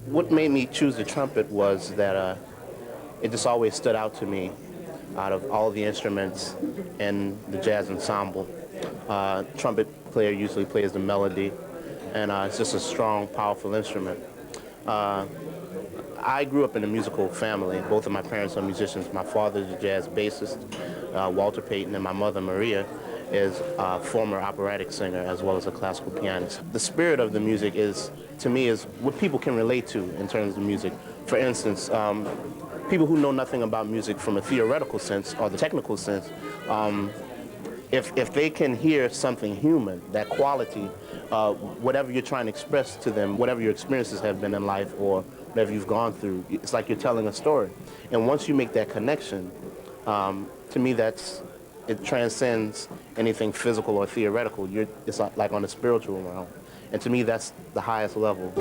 What made me choose the trumpet was that it just always stood out to me out of all the instruments in the jazz ensemble. Trumpet player usually plays the melody, and it's just a strong, powerful instrument. I grew up in a musical family. Both of my parents are musicians. My father is a jazz bassist, Walter Payton, and my mother, Maria, is a former operatic singer as well as a classical pianist. The spirit of the music is, to me, is what people can relate to in terms of music. For instance, people who know nothing about music from a theoretical sense or the technical sense, if they can hear something human, that quality, whatever you're trying to express to them, whatever your experiences have been in life or whatever you've gone through, it's like you're telling a story. And once you make that connection, to me it transcends anything physical or theoretical. It's like on a spiritual realm. And to me, that's the highest level.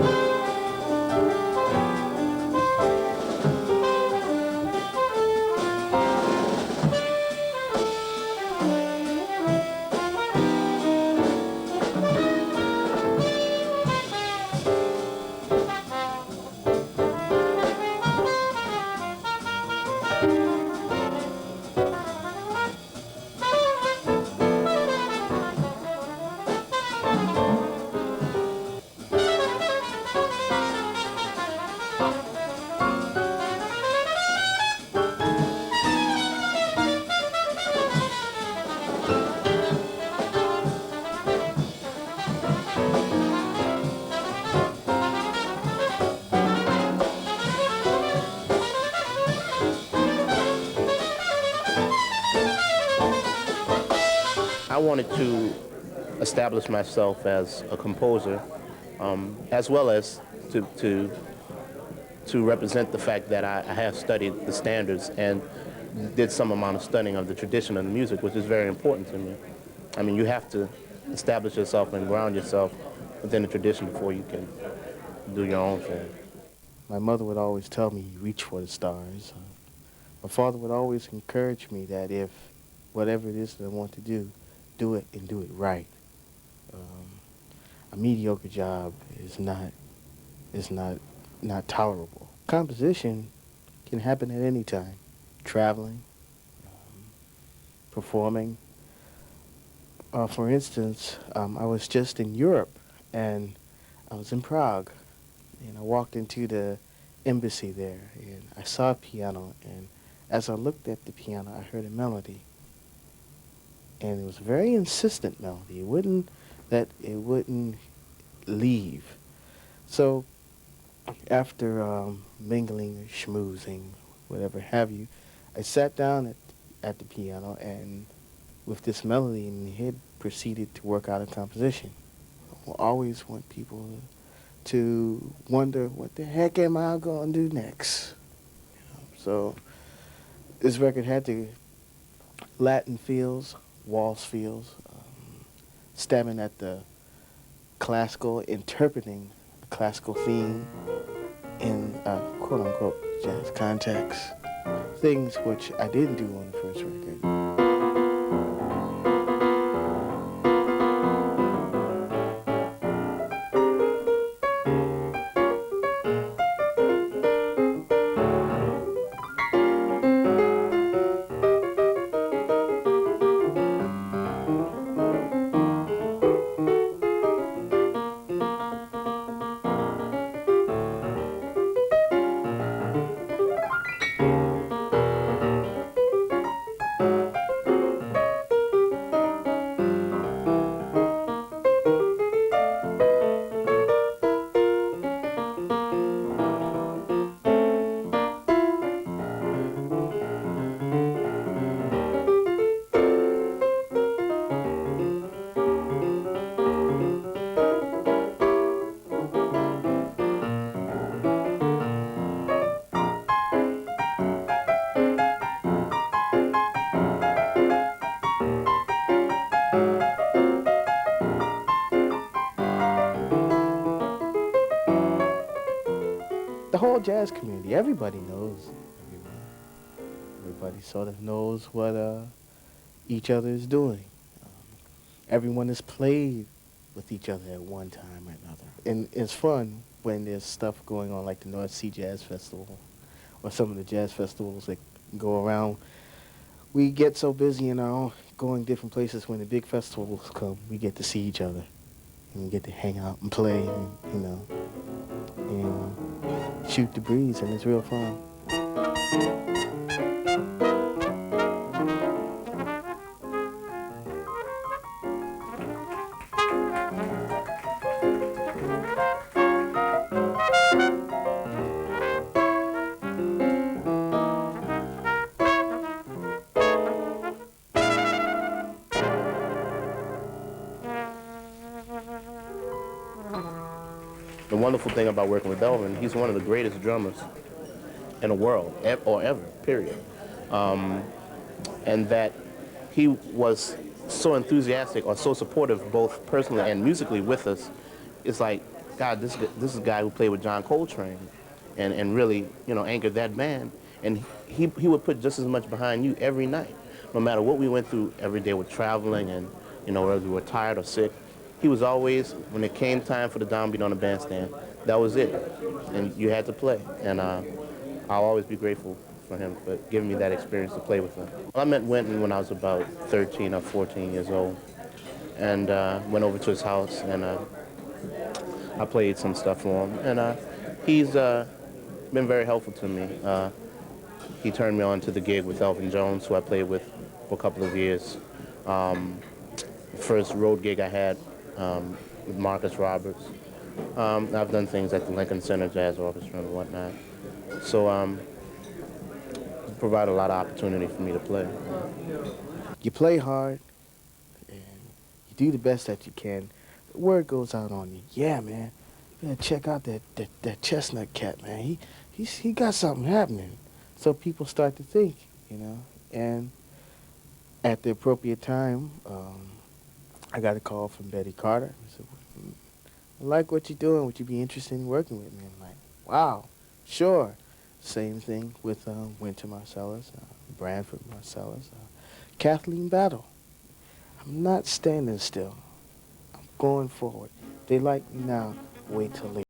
I wanted to establish myself as a composer, as well as to represent the fact that I have studied the standards and did some amount of studying of the tradition of the music, which is very important to me. I mean, you have to establish yourself and ground yourself within the tradition before you can do your own thing. My mother would always tell me, reach for the stars. My father would always encourage me that if whatever it is that I want to do it and do it right. A mediocre job is not tolerable. Composition can happen at any time. Traveling, performing. For instance, I was just in Europe and I was in Prague, and I walked into the embassy there and I saw a piano, and as I looked at the piano I heard a melody. And it was a very insistent melody. It wouldn't leave. So after mingling or schmoozing, whatever have you, I sat down at the piano and with this melody in my head proceeded to work out a composition. I always want people to wonder, what the heck am I going to do next? So this record had the Latin feels, waltz feels, stabbing at the classical, interpreting a classical theme in a quote-unquote jazz context, things which I didn't do on the first record. The whole jazz community, everybody knows everyone. everybody sort of knows what each other is doing. Everyone has played with each other at one time or another. And it's fun when there's stuff going on like the North Sea Jazz Festival or some of the jazz festivals that go around. We get so busy in our own going different places. When the big festivals come, we get to see each other and we get to hang out and play and, and shoot the breeze, and it's real fun. The wonderful thing about working with Elvin, he's one of the greatest drummers in the world, or ever, period. And that he was so enthusiastic or so supportive, both personally and musically with us. It's like, God, this is a guy who played with John Coltrane and really, anchored that band. And he would put just as much behind you every night, no matter what we went through every day with traveling and, whether we were tired or sick. He was always, when it came time for the downbeat on the bandstand, that was it. And you had to play. And I'll always be grateful for him for giving me that experience to play with him. Well, I met Wynton when I was about 13 or 14 years old, and went over to his house, and I played some stuff for him. And he's been very helpful to me. He turned me on to the gig with Elvin Jones, who I played with for a couple of years. The first road gig I had with Marcus Roberts. I've done things at the Lincoln Center Jazz Orchestra and whatnot. So it provided a lot of opportunity for me to play. You play hard, and you do the best that you can. The word goes out on you. Yeah, man, you better check out that Chestnut cat, man. He got something happening. So people start to think, and at the appropriate time, I got a call from Betty Carter. I said, I like what you're doing. Would you be interested in working with me? I'm like, wow, sure. Same thing with Winter Marsalis, Branford Marsalis, Kathleen Battle. I'm not standing still. I'm going forward. They like me now. Wait till later.